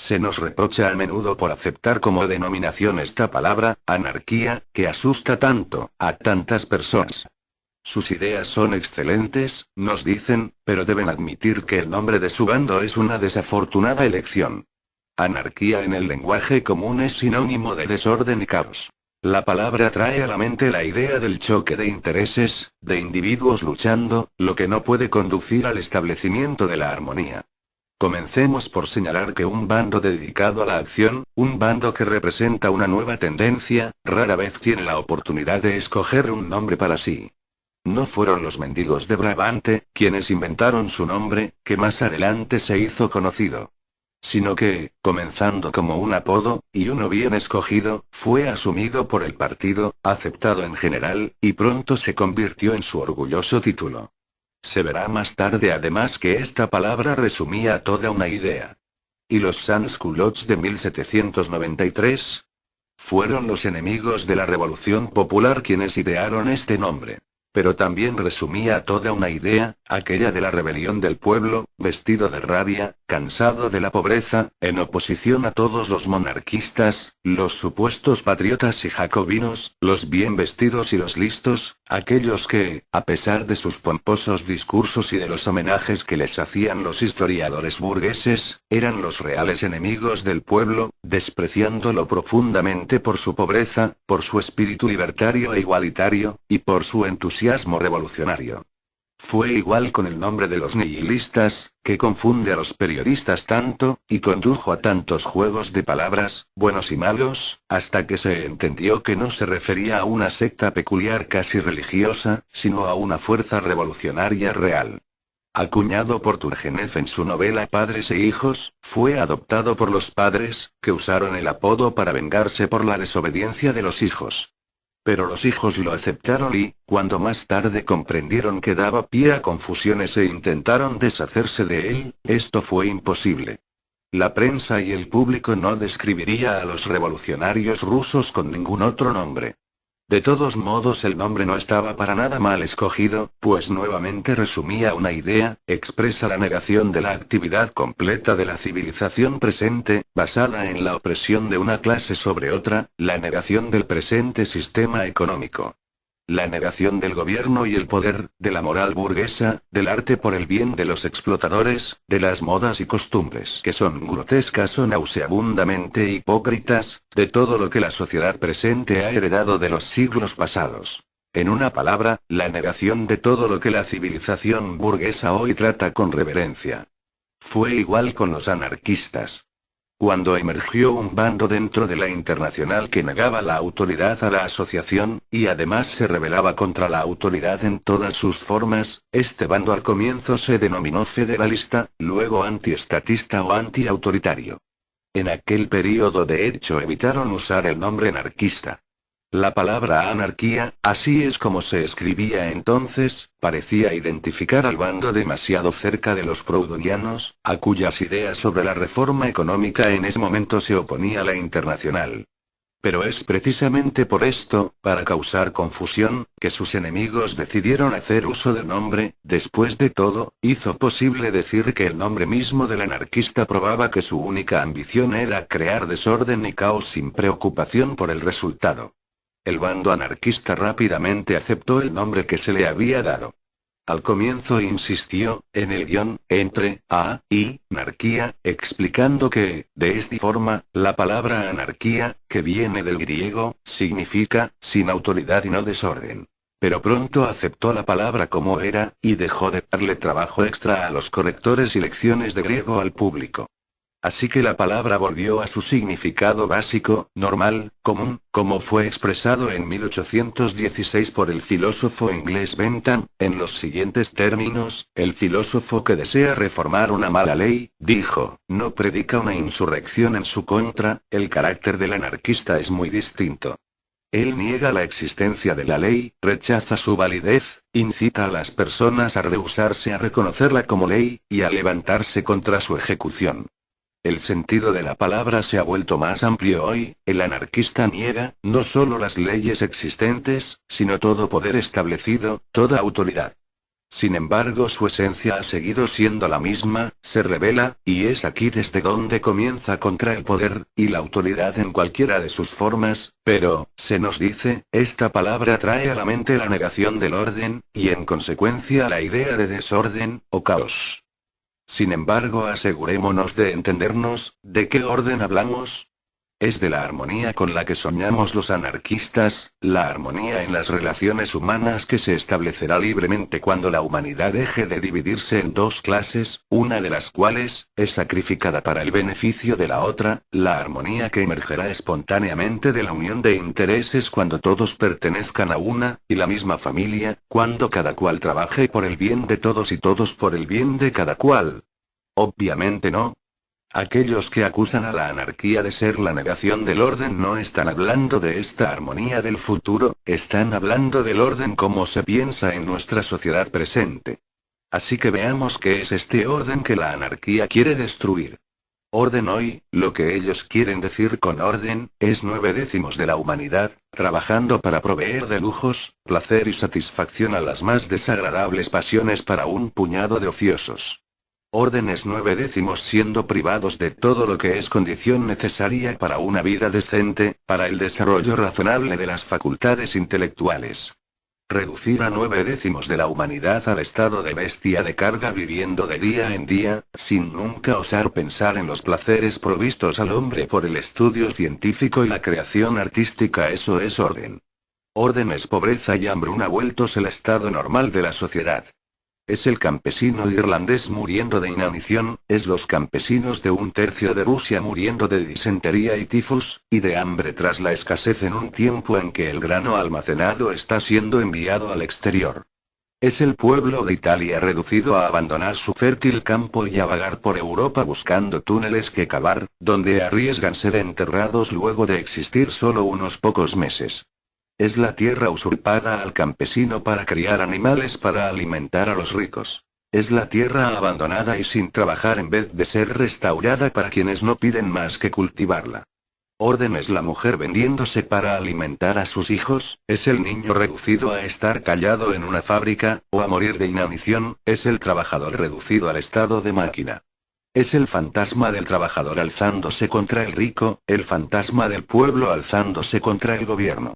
Se nos reprocha a menudo por aceptar como denominación esta palabra, anarquía, que asusta tanto a tantas personas. Sus ideas son excelentes, nos dicen, pero deben admitir que el nombre de su bando es una desafortunada elección. Anarquía en el lenguaje común es sinónimo de desorden y caos. La palabra trae a la mente la idea del choque de intereses, de individuos luchando, lo que no puede conducir al establecimiento de la armonía. Comencemos por señalar que un bando dedicado a la acción, un bando que representa una nueva tendencia, rara vez tiene la oportunidad de escoger un nombre para sí. No fueron los mendigos de Brabante, quienes inventaron su nombre, que más adelante se hizo conocido. Sino que, comenzando como un apodo, y uno bien escogido, fue asumido por el partido, aceptado en general, y pronto se convirtió en su orgulloso título. Se verá más tarde además que esta palabra resumía toda una idea. ¿Y los sans-culottes de 1793? Fueron los enemigos de la Revolución Popular quienes idearon este nombre. Pero también resumía toda una idea, aquella de la rebelión del pueblo, vestido de rabia, cansado de la pobreza, en oposición a todos los monarquistas, los supuestos patriotas y jacobinos, los bien vestidos y los listos, aquellos que, a pesar de sus pomposos discursos y de los homenajes que les hacían los historiadores burgueses, eran los reales enemigos del pueblo, despreciándolo profundamente por su pobreza, por su espíritu libertario e igualitario, y por su entusiasmo revolucionario. Fue igual con el nombre de los nihilistas, que confunde a los periodistas tanto, y condujo a tantos juegos de palabras, buenos y malos, hasta que se entendió que no se refería a una secta peculiar casi religiosa, sino a una fuerza revolucionaria real. Acuñado por Turgenev en su novela Padres e Hijos, fue adoptado por los padres, que usaron el apodo para vengarse por la desobediencia de los hijos. Pero los hijos lo aceptaron y, cuando más tarde comprendieron que daba pie a confusiones e intentaron deshacerse de él, esto fue imposible. La prensa y el público no describiría a los revolucionarios rusos con ningún otro nombre. De todos modos el nombre no estaba para nada mal escogido, pues nuevamente resumía una idea, expresa la negación de la actividad completa de la civilización presente, basada en la opresión de una clase sobre otra, la negación del presente sistema económico. La negación del gobierno y el poder, de la moral burguesa, del arte por el bien de los explotadores, de las modas y costumbres que son grotescas o nauseabundamente hipócritas, de todo lo que la sociedad presente ha heredado de los siglos pasados. En una palabra, la negación de todo lo que la civilización burguesa hoy trata con reverencia. Fue igual con los anarquistas. Cuando emergió un bando dentro de la Internacional que negaba la autoridad a la asociación, y además se rebelaba contra la autoridad en todas sus formas, este bando al comienzo se denominó federalista, luego antiestatista o antiautoritario. En aquel período de hecho evitaron usar el nombre anarquista. La palabra anarquía, así es como se escribía entonces, parecía identificar al bando demasiado cerca de los proudhonianos, a cuyas ideas sobre la reforma económica en ese momento se oponía la Internacional. Pero es precisamente por esto, para causar confusión, que sus enemigos decidieron hacer uso del nombre. Después de todo, hizo posible decir que el nombre mismo del anarquista probaba que su única ambición era crear desorden y caos sin preocupación por el resultado. El bando anarquista rápidamente aceptó el nombre que se le había dado. Al comienzo insistió, en el guión, entre A y anarquía, explicando que, de esta forma, la palabra anarquía, que viene del griego, significa, sin autoridad y no desorden. Pero pronto aceptó la palabra como era, y dejó de darle trabajo extra a los correctores y lecciones de griego al público. Así que la palabra volvió a su significado básico, normal, común, como fue expresado en 1816 por el filósofo inglés Bentham, en los siguientes términos: el filósofo que desea reformar una mala ley, dijo, no predica una insurrección en su contra. El carácter del anarquista es muy distinto. Él niega la existencia de la ley, rechaza su validez, incita a las personas a rehusarse a reconocerla como ley, y a levantarse contra su ejecución. El sentido de la palabra se ha vuelto más amplio hoy. El anarquista niega, no solo las leyes existentes, sino todo poder establecido, toda autoridad. Sin embargo, su esencia ha seguido siendo la misma, se revela, y es aquí desde donde comienza contra el poder, y la autoridad en cualquiera de sus formas, pero, se nos dice, esta palabra trae a la mente la negación del orden, y en consecuencia la idea de desorden, o caos. Sin embargo, asegurémonos de entendernos, ¿de qué orden hablamos? Es de la armonía con la que soñamos los anarquistas, la armonía en las relaciones humanas que se establecerá libremente cuando la humanidad deje de dividirse en dos clases, una de las cuales, es sacrificada para el beneficio de la otra, la armonía que emergerá espontáneamente de la unión de intereses cuando todos pertenezcan a una, y la misma familia, cuando cada cual trabaje por el bien de todos y todos por el bien de cada cual. Obviamente no. Aquellos que acusan a la anarquía de ser la negación del orden no están hablando de esta armonía del futuro, están hablando del orden como se piensa en nuestra sociedad presente. Así que veamos qué es este orden que la anarquía quiere destruir. Orden hoy, lo que ellos quieren decir con orden, es 9/10 de la humanidad, trabajando para proveer de lujos, placer y satisfacción a las más desagradables pasiones para un puñado de ociosos. Órdenes 9/10 siendo privados de todo lo que es condición necesaria para una vida decente, para el desarrollo razonable de las facultades intelectuales. Reducir a 9/10 de la humanidad al estado de bestia de carga viviendo de día en día, sin nunca osar pensar en los placeres provistos al hombre por el estudio científico y la creación artística, eso es orden. Orden es pobreza y hambruna vueltos el estado normal de la sociedad. Es el campesino irlandés muriendo de inanición, es los campesinos de 1/3 de Rusia muriendo de disentería y tifus, y de hambre tras la escasez en un tiempo en que el grano almacenado está siendo enviado al exterior. Es el pueblo de Italia reducido a abandonar su fértil campo y a vagar por Europa buscando túneles que cavar, donde arriesgan ser enterrados luego de existir solo unos pocos meses. Es la tierra usurpada al campesino para criar animales para alimentar a los ricos. Es la tierra abandonada y sin trabajar en vez de ser restaurada para quienes no piden más que cultivarla. Orden es la mujer vendiéndose para alimentar a sus hijos, es el niño reducido a estar callado en una fábrica, o a morir de inanición, es el trabajador reducido al estado de máquina. Es el fantasma del trabajador alzándose contra el rico, el fantasma del pueblo alzándose contra el gobierno.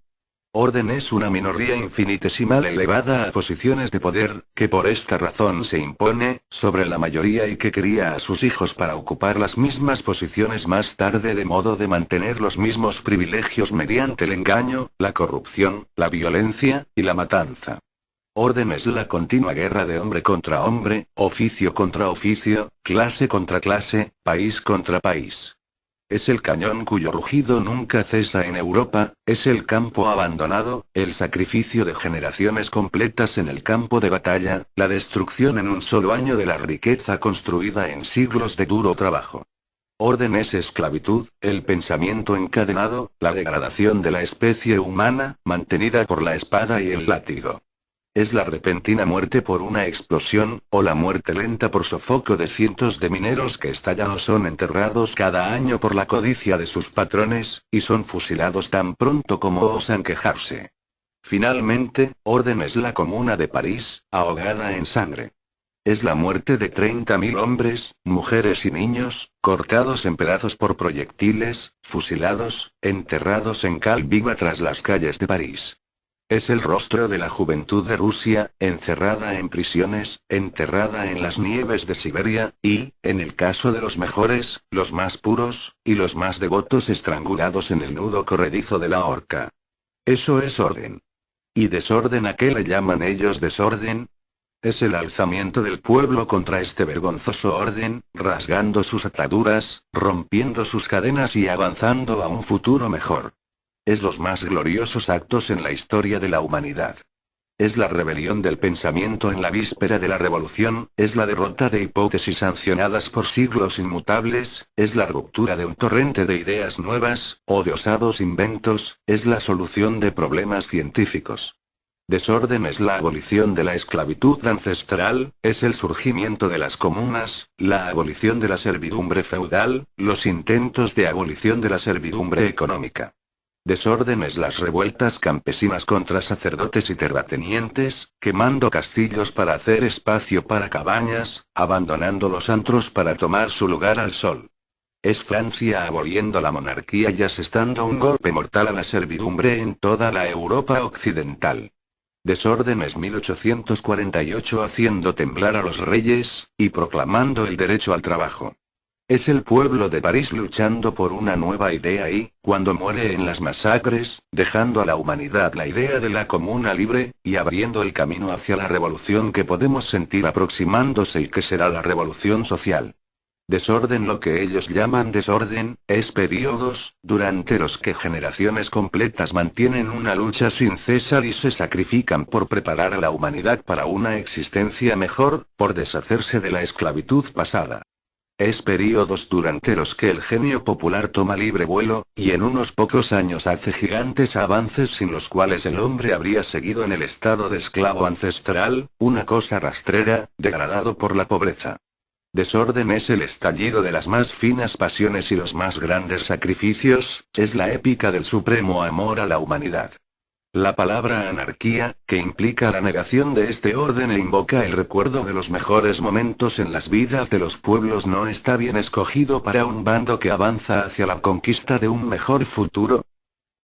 Orden es una minoría infinitesimal elevada a posiciones de poder, que por esta razón se impone, sobre la mayoría y que cría a sus hijos para ocupar las mismas posiciones más tarde de modo de mantener los mismos privilegios mediante el engaño, la corrupción, la violencia, y la matanza. Orden es la continua guerra de hombre contra hombre, oficio contra oficio, clase contra clase, país contra país. Es el cañón cuyo rugido nunca cesa en Europa, es el campo abandonado, el sacrificio de generaciones completas en el campo de batalla, la destrucción en un solo año de la riqueza construida en siglos de duro trabajo. Orden es esclavitud, el pensamiento encadenado, la degradación de la especie humana, mantenida por la espada y el látigo. Es la repentina muerte por una explosión, o la muerte lenta por sofoco de cientos de mineros que estallan o son enterrados cada año por la codicia de sus patrones, y son fusilados tan pronto como osan quejarse. Finalmente, orden es la Comuna de París, ahogada en sangre. Es la muerte de 30.000 hombres, mujeres y niños, cortados en pedazos por proyectiles, fusilados, enterrados en cal viva tras las calles de París. Es el rostro de la juventud de Rusia, encerrada en prisiones, enterrada en las nieves de Siberia, y, en el caso de los mejores, los más puros, y los más devotos estrangulados en el nudo corredizo de la horca. Eso es orden. ¿Y desorden a qué le llaman ellos desorden? Es el alzamiento del pueblo contra este vergonzoso orden, rasgando sus ataduras, rompiendo sus cadenas y avanzando a un futuro mejor. Es los más gloriosos actos en la historia de la humanidad. Es la rebelión del pensamiento en la víspera de la revolución, es la derrota de hipótesis sancionadas por siglos inmutables, es la ruptura de un torrente de ideas nuevas, o de osados inventos, es la solución de problemas científicos. Desorden es la abolición de la esclavitud ancestral, es el surgimiento de las comunas, la abolición de la servidumbre feudal, los intentos de abolición de la servidumbre económica. Desórdenes las revueltas campesinas contra sacerdotes y terratenientes, quemando castillos para hacer espacio para cabañas, abandonando los antros para tomar su lugar al sol. Es Francia aboliendo la monarquía y asestando un golpe mortal a la servidumbre en toda la Europa occidental. Desórdenes 1848 haciendo temblar a los reyes, y proclamando el derecho al trabajo. Es el pueblo de París luchando por una nueva idea y, cuando muere en las masacres, dejando a la humanidad la idea de la comuna libre, y abriendo el camino hacia la revolución que podemos sentir aproximándose y que será la revolución social. Desorden, lo que ellos llaman desorden, es periodos, durante los que generaciones completas mantienen una lucha sin cesar y se sacrifican por preparar a la humanidad para una existencia mejor, por deshacerse de la esclavitud pasada. Es periodos durante los que el genio popular toma libre vuelo, y en unos pocos años hace gigantes avances sin los cuales el hombre habría seguido en el estado de esclavo ancestral, una cosa rastrera, degradado por la pobreza. Desorden es el estallido de las más finas pasiones y los más grandes sacrificios, es la épica del supremo amor a la humanidad. La palabra anarquía, que implica la negación de este orden e invoca el recuerdo de los mejores momentos en las vidas de los pueblos, no está bien escogido para un bando que avanza hacia la conquista de un mejor futuro,